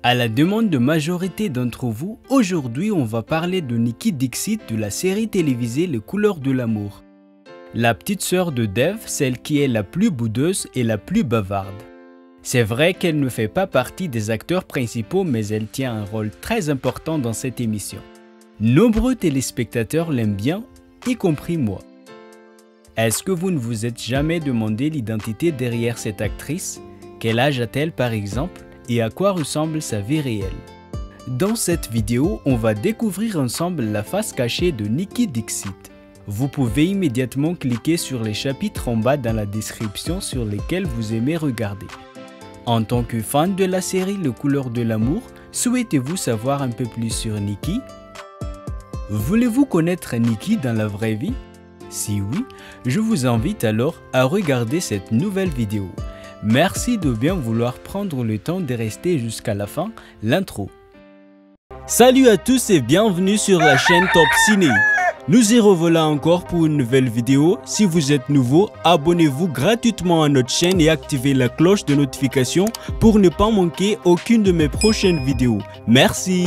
À la demande de majorité d'entre vous, aujourd'hui on va parler de Nikki Dixit de la série télévisée Les Couleurs de l'amour. La petite sœur de Dev, celle qui est la plus boudeuse et la plus bavarde. C'est vrai qu'elle ne fait pas partie des acteurs principaux, mais elle tient un rôle très important dans cette émission. Nombreux téléspectateurs l'aiment bien, y compris moi. Est-ce que vous ne vous êtes jamais demandé l'identité derrière cette actrice? Quel âge a-t-elle par exemple? Et à quoi ressemble sa vie réelle? Dans cette vidéo, on va découvrir ensemble la face cachée de Nikki Dixit. Vous pouvez immédiatement cliquer sur les chapitres en bas dans la description sur lesquels vous aimez regarder. En tant que fan de la série Les Couleurs de l'amour, souhaitez-vous savoir un peu plus sur Nikki? Voulez-vous connaître Nikki dans la vraie vie? Si oui, je vous invite alors à regarder cette nouvelle vidéo. Merci de bien vouloir prendre le temps de rester jusqu'à la fin, l'intro. Salut à tous et bienvenue sur la chaîne Top Ciné. Nous y revoilà encore pour une nouvelle vidéo. Si vous êtes nouveau, abonnez-vous gratuitement à notre chaîne et activez la cloche de notification pour ne pas manquer aucune de mes prochaines vidéos. Merci.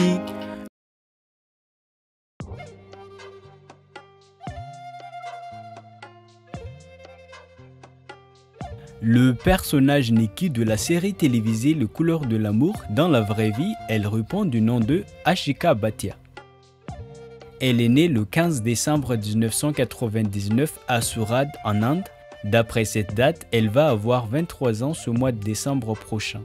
Le personnage Nikki de la série télévisée Les Couleurs de l'amour, dans la vraie vie, elle répond du nom de Ashika Bhatia. Elle est née le 15 décembre 1999 à Surat, en Inde. D'après cette date, elle va avoir 23 ans ce mois de décembre prochain.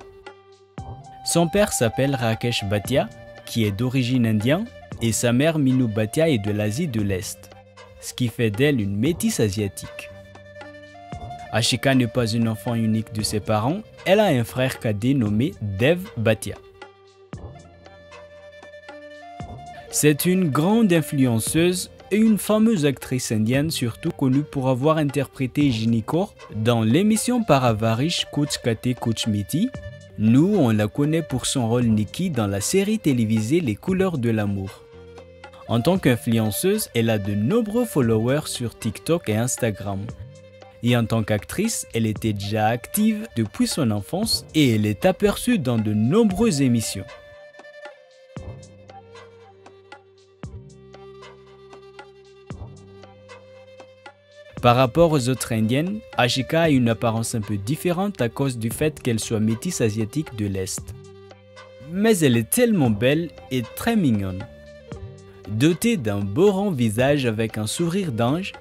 Son père s'appelle Rakesh Bhatia, qui est d'origine indienne, et sa mère Minu Bhatia est de l'Asie de l'Est, ce qui fait d'elle une métisse asiatique. Ashika n'est pas une enfant unique de ses parents, elle a un frère cadet nommé Dev Bhatia. C'est une grande influenceuse et une fameuse actrice indienne, surtout connue pour avoir interprété Ginny Kaur dans l'émission Paravarish Kuch Kate Kuch Miti. Nous, on la connaît pour son rôle Nikki dans la série télévisée Les Couleurs de l'amour. En tant qu'influenceuse, elle a de nombreux followers sur TikTok et Instagram. Et en tant qu'actrice, elle était déjà active depuis son enfance et elle est aperçue dans de nombreuses émissions. Par rapport aux autres indiennes, Ashika a une apparence un peu différente à cause du fait qu'elle soit métisse asiatique de l'Est. Mais elle est tellement belle et très mignonne. Dotée d'un beau rond visage avec un sourire d'ange,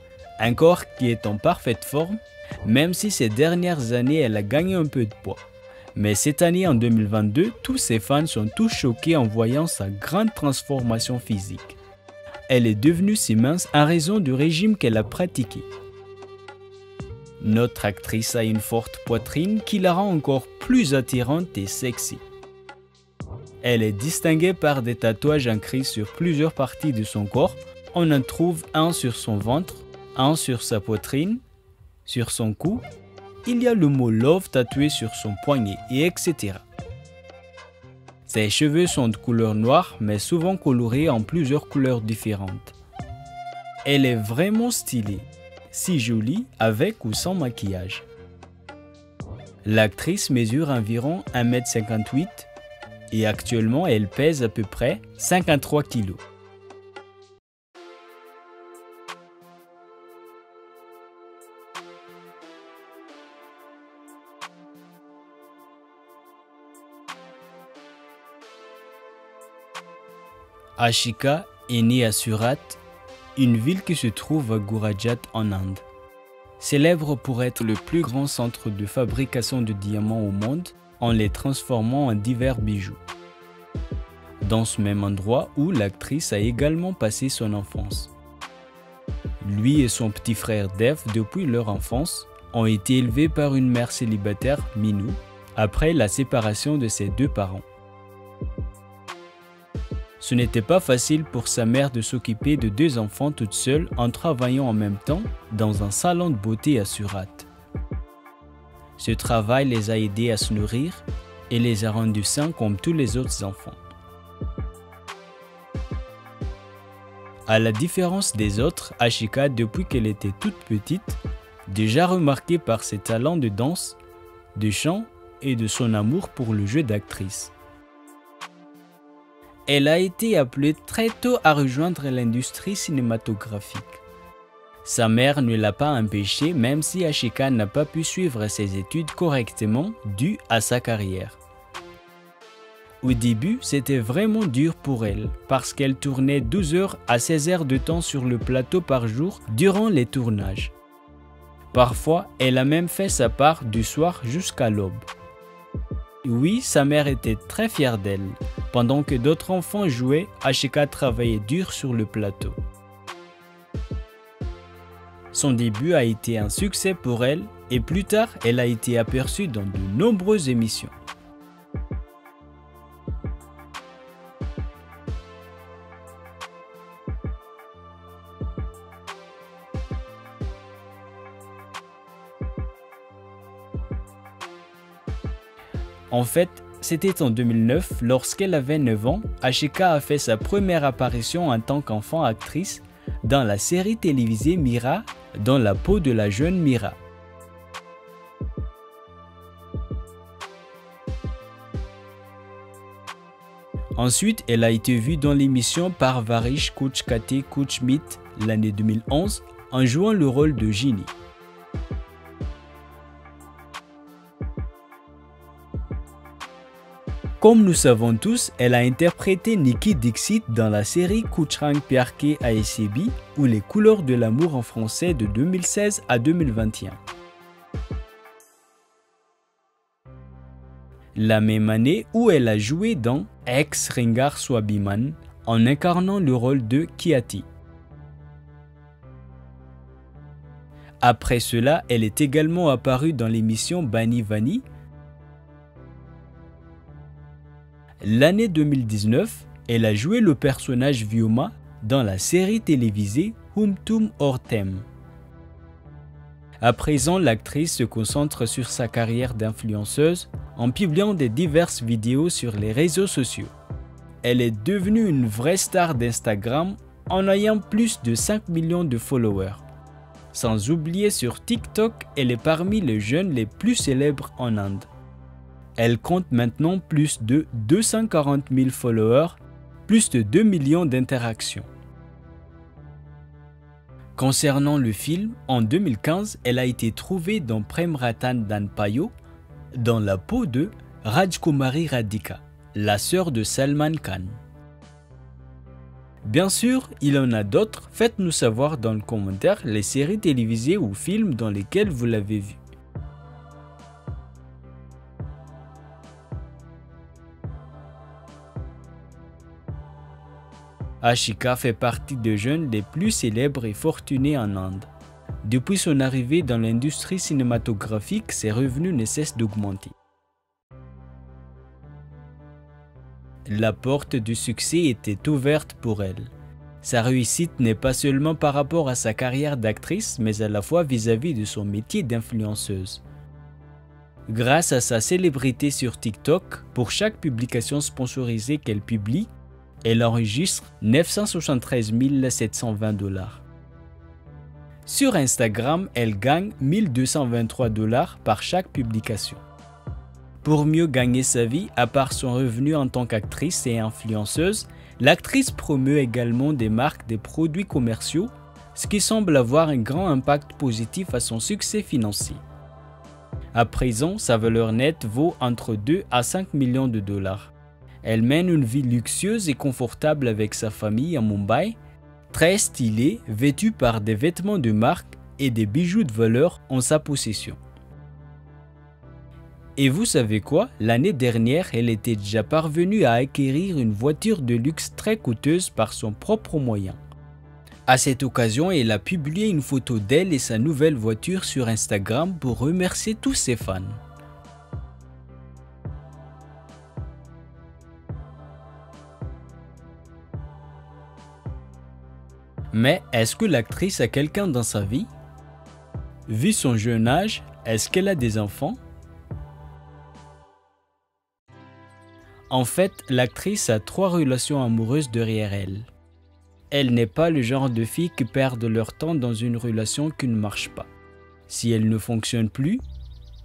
un corps qui est en parfaite forme, même si ces dernières années elle a gagné un peu de poids. Mais cette année en 2022, tous ses fans sont tous choqués en voyant sa grande transformation physique. Elle est devenue si mince à raison du régime qu'elle a pratiqué. Notre actrice a une forte poitrine qui la rend encore plus attirante et sexy. Elle est distinguée par des tatouages inscrits sur plusieurs parties de son corps. On en trouve un sur son ventre, un sur sa poitrine, sur son cou, il y a le mot Love tatoué sur son poignet, et etc. Ses cheveux sont de couleur noire, mais souvent colorés en plusieurs couleurs différentes. Elle est vraiment stylée, si jolie avec ou sans maquillage. L'actrice mesure environ 1,58 m et actuellement elle pèse à peu près 53 kg. Ashika est née à Surat, une ville qui se trouve à Gurajat en Inde. Célèbre pour être le plus grand centre de fabrication de diamants au monde en les transformant en divers bijoux. Dans ce même endroit où l'actrice a également passé son enfance. Lui et son petit frère Dev, depuis leur enfance, ont été élevés par une mère célibataire, Minu, après la séparation de ses deux parents. Ce n'était pas facile pour sa mère de s'occuper de deux enfants toute seule en travaillant en même temps dans un salon de beauté à Surat. Ce travail les a aidés à se nourrir et les a rendus sains comme tous les autres enfants. À la différence des autres, Ashika, depuis qu'elle était toute petite, déjà remarquée par ses talents de danse, de chant et de son amour pour le jeu d'actrice. elle a été appelée très tôt à rejoindre l'industrie cinématographique. Sa mère ne l'a pas empêchée, même si Ashika n'a pas pu suivre ses études correctement dû à sa carrière. Au début, c'était vraiment dur pour elle parce qu'elle tournait 12 heures à 16 heures de temps sur le plateau par jour durant les tournages. Parfois, elle a même fait sa part du soir jusqu'à l'aube. Oui, sa mère était très fière d'elle. Pendant que d'autres enfants jouaient, Ashika travaillait dur sur le plateau. Son début a été un succès pour elle et plus tard, elle a été aperçue dans de nombreuses émissions. En fait, c'était en 2009, lorsqu'elle avait 9 ans, Ashika a fait sa première apparition en tant qu'enfant actrice dans la série télévisée Mira, dans la peau de la jeune Mira. Ensuite, elle a été vue dans l'émission Parvarish Kuch Kate Kuch Mit l'année 2011 en jouant le rôle de Ginny. Comme nous savons tous, elle a interprété Nikki Dixit dans la série Kuchrang Pyarke Aesebi ou Les couleurs de l'amour en français de 2016 à 2021. La même année où elle a joué dans Ex Ringar Swabiman en incarnant le rôle de Kiati. Après cela, elle est également apparue dans l'émission Bani Vani. L'année 2019, elle a joué le personnage Vyoma dans la série télévisée Humtum Ortem. À présent, l'actrice se concentre sur sa carrière d'influenceuse en publiant des diverses vidéos sur les réseaux sociaux. Elle est devenue une vraie star d'Instagram en ayant plus de 5 millions de followers. Sans oublier sur TikTok, elle est parmi les jeunes les plus célèbres en Inde. Elle compte maintenant plus de 240 000 followers, plus de 2 millions d'interactions. Concernant le film, en 2015, elle a été trouvée dans Prem Ratan Dan Payo, dans la peau de Rajkumari Radhika, la sœur de Salman Khan. Bien sûr, il y en a d'autres, faites-nous savoir dans le commentaire les séries télévisées ou films dans lesquels vous l'avez vue. Ashika fait partie des jeunes les plus célèbres et fortunés en Inde. Depuis son arrivée dans l'industrie cinématographique, ses revenus ne cessent d'augmenter. La porte du succès était ouverte pour elle. Sa réussite n'est pas seulement par rapport à sa carrière d'actrice, mais à la fois vis-à-vis de son métier d'influenceuse. Grâce à sa célébrité sur TikTok, pour chaque publication sponsorisée qu'elle publie, elle enregistre 973 720 $. Sur Instagram, elle gagne 1223 $ par chaque publication. Pour mieux gagner sa vie, à part son revenu en tant qu'actrice et influenceuse, l'actrice promeut également des marques des produits commerciaux, ce qui semble avoir un grand impact positif à son succès financier. À présent, sa valeur nette vaut entre 2 à 5 millions de $. Elle mène une vie luxueuse et confortable avec sa famille à Mumbai, très stylée, vêtue par des vêtements de marque et des bijoux de valeur en sa possession. Et vous savez quoi? L'année dernière, elle était déjà parvenue à acquérir une voiture de luxe très coûteuse par son propre moyen. À cette occasion, elle a publié une photo d'elle et sa nouvelle voiture sur Instagram pour remercier tous ses fans. Mais est-ce que l'actrice a quelqu'un dans sa vie? Vu son jeune âge, est-ce qu'elle a des enfants? En fait, l'actrice a 3 relations amoureuses derrière elle. Elle n'est pas le genre de fille qui perdent leur temps dans une relation qui ne marche pas. Si elle ne fonctionne plus,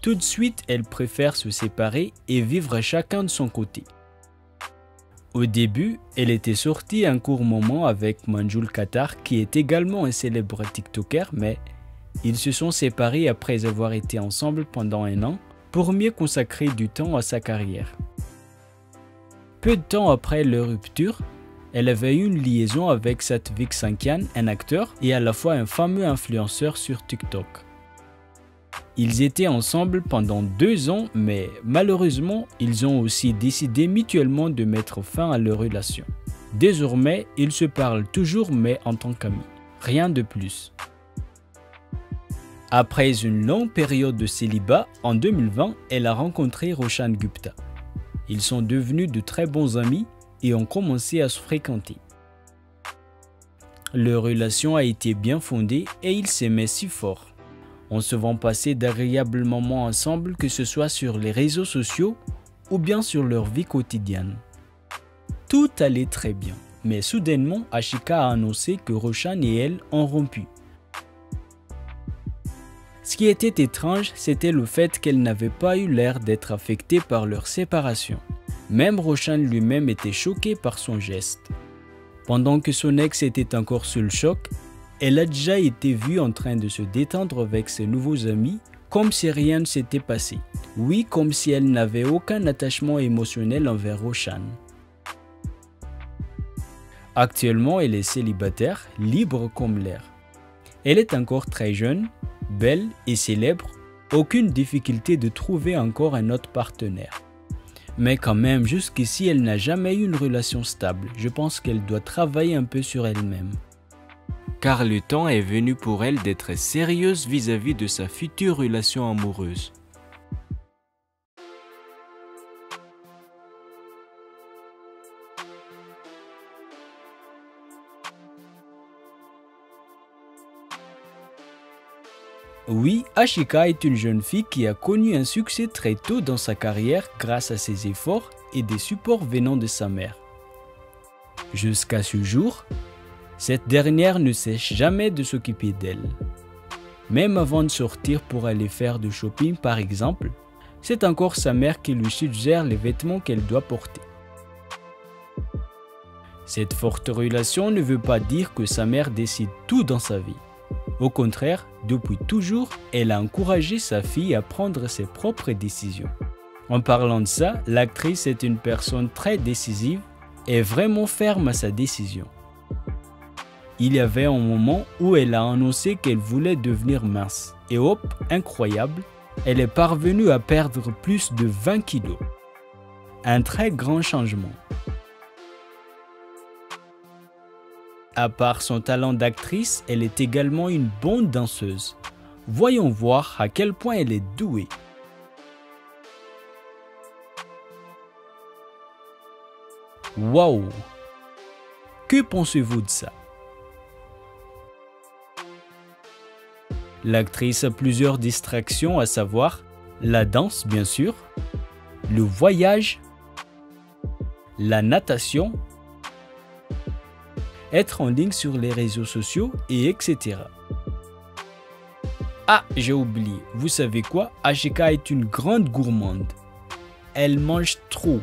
tout de suite elle préfère se séparer et vivre chacun de son côté. Au début, elle était sortie un court moment avec Manjul Khattar qui est également un célèbre TikToker, mais ils se sont séparés après avoir été ensemble pendant un an pour mieux consacrer du temps à sa carrière. Peu de temps après leur rupture, elle avait eu une liaison avec Satvik Sankian, un acteur et à la fois un fameux influenceur sur TikTok. Ils étaient ensemble pendant 2 ans, mais malheureusement, ils ont aussi décidé mutuellement de mettre fin à leur relation. Désormais, ils se parlent toujours mais en tant qu'amis. Rien de plus. Après une longue période de célibat, en 2020, elle a rencontré Roshan Gupta. Ils sont devenus de très bons amis et ont commencé à se fréquenter. Leur relation a été bien fondée et ils s'aimaient si fort. On se vont passer d'agréables moments ensemble, que ce soit sur les réseaux sociaux ou bien sur leur vie quotidienne. Tout allait très bien, mais soudainement, Ashika a annoncé que Roshan et elle ont rompu. Ce qui était étrange, c'était le fait qu'elle n'avait pas eu l'air d'être affectée par leur séparation. Même Roshan lui-même était choqué par son geste. Pendant que son ex était encore sous le choc, elle a déjà été vue en train de se détendre avec ses nouveaux amis, comme si rien ne s'était passé. Oui, comme si elle n'avait aucun attachement émotionnel envers Roshan. Actuellement, elle est célibataire, libre comme l'air. Elle est encore très jeune, belle et célèbre, aucune difficulté de trouver encore un autre partenaire. Mais quand même, jusqu'ici, elle n'a jamais eu une relation stable. Je pense qu'elle doit travailler un peu sur elle-même. Car le temps est venu pour elle d'être sérieuse vis-à-vis de sa future relation amoureuse. Oui, Ashika est une jeune fille qui a connu un succès très tôt dans sa carrière grâce à ses efforts et des supports venant de sa mère. Jusqu'à ce jour, cette dernière ne cesse jamais de s'occuper d'elle. Même avant de sortir pour aller faire du shopping par exemple, c'est encore sa mère qui lui suggère les vêtements qu'elle doit porter. Cette forte relation ne veut pas dire que sa mère décide tout dans sa vie. Au contraire, depuis toujours, elle a encouragé sa fille à prendre ses propres décisions. En parlant de ça, l'actrice est une personne très décisive et vraiment ferme à sa décision. Il y avait un moment où elle a annoncé qu'elle voulait devenir mince. Et hop, incroyable, elle est parvenue à perdre plus de 20 kilos. Un très grand changement. À part son talent d'actrice, elle est également une bonne danseuse. Voyons voir à quel point elle est douée. Waouh! Que pensez-vous de ça? L'actrice a plusieurs distractions, à savoir la danse bien sûr, le voyage, la natation, être en ligne sur les réseaux sociaux et etc. Ah, j'ai oublié, vous savez quoi? Ashika est une grande gourmande. Elle mange trop.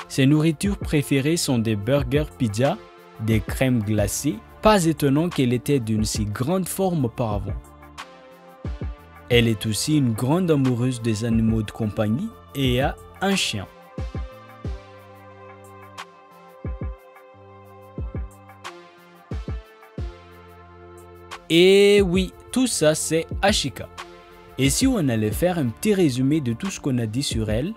Ses nourritures préférées sont des burgers pizza, des crèmes glacées. Pas étonnant qu'elle était d'une si grande forme auparavant. Elle est aussi une grande amoureuse des animaux de compagnie et a un chien. Et oui, tout ça c'est Ashika. Et si on allait faire un petit résumé de tout ce qu'on a dit sur elle,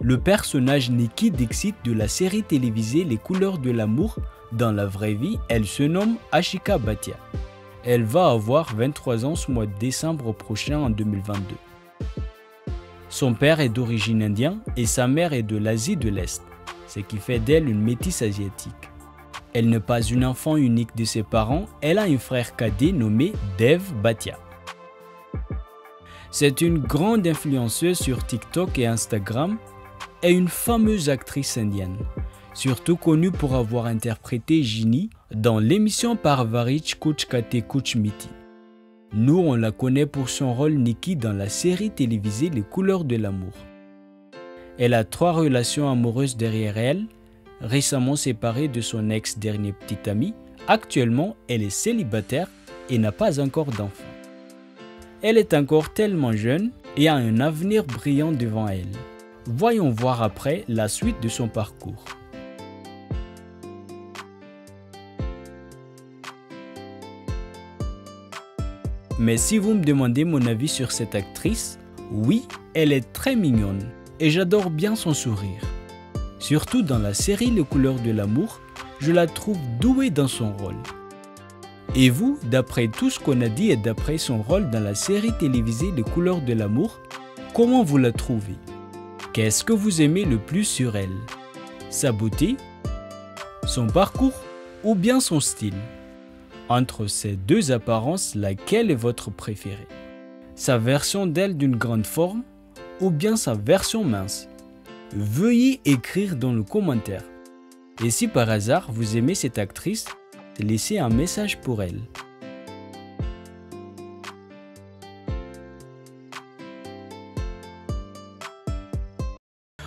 le personnage Nikki Dixit de la série télévisée Les Couleurs de l'amour, dans la vraie vie, elle se nomme Ashika Bhatia. Elle va avoir 23 ans ce mois de décembre prochain en 2022. Son père est d'origine indienne et sa mère est de l'Asie de l'Est, ce qui fait d'elle une métisse asiatique. Elle n'est pas une enfant unique de ses parents, elle a un frère cadet nommé Dev Bhatia. C'est une grande influenceuse sur TikTok et Instagram et une fameuse actrice indienne, surtout connue pour avoir interprété Ginny dans l'émission Parvarich Kuch Kate Kuch Miti. Nous, on la connaît pour son rôle Nikki dans la série télévisée Les Couleurs de l'amour. Elle a 3 relations amoureuses derrière elle, récemment séparée de son ex-dernier petit ami. Actuellement, elle est célibataire et n'a pas encore d'enfant. Elle est encore tellement jeune et a un avenir brillant devant elle. Voyons voir après la suite de son parcours. Mais si vous me demandez mon avis sur cette actrice, oui, elle est très mignonne et j'adore bien son sourire. Surtout dans la série Les Couleurs de l'amour, je la trouve douée dans son rôle. Et vous, d'après tout ce qu'on a dit et d'après son rôle dans la série télévisée Les Couleurs de l'amour, comment vous la trouvez? Qu'est-ce que vous aimez le plus sur elle? Sa beauté, son parcours ou bien son style? Entre ces deux apparences, laquelle est votre préférée? Sa version d'elle d'une grande forme ou bien sa version mince? Veuillez écrire dans le commentaire. Et si par hasard vous aimez cette actrice, laissez un message pour elle.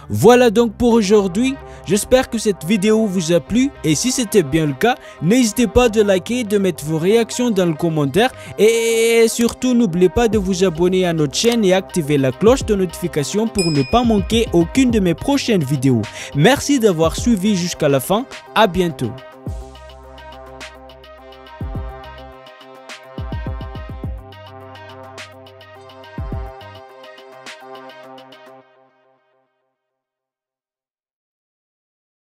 Voilà donc pour aujourd'hui. J'espère que cette vidéo vous a plu et si c'était bien le cas, n'hésitez pas de liker et de mettre vos réactions dans le commentaire et surtout n'oubliez pas de vous abonner à notre chaîne et activer la cloche de notification pour ne pas manquer aucune de mes prochaines vidéos. Merci d'avoir suivi jusqu'à la fin, à bientôt.